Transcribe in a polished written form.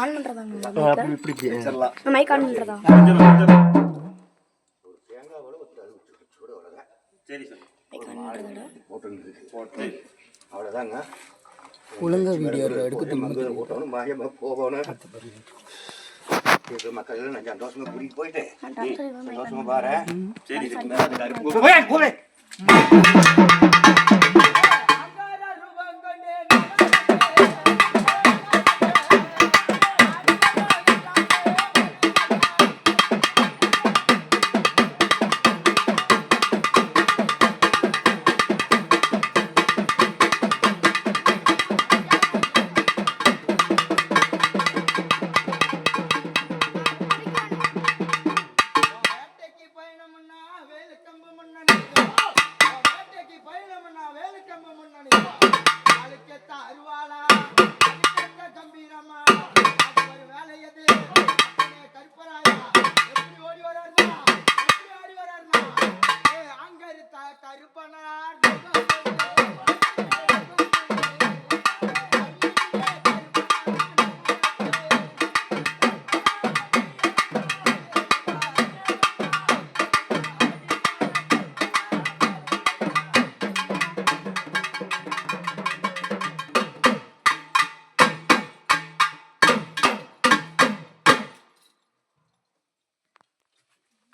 On பண்றதாங்க இப்படி வச்சிடலாம். Mic on பண்றதா? சரி சார். அவ்வளோதாங்க. ஒழுங்கா வீடியோ எடுக்க போட்டோன்னு மாயமாக போகணும். மக்கள் நான் சந்தோஷமா கூட்டிகிட்டு போயிட்டு சந்தோஷமா பாரு. சரி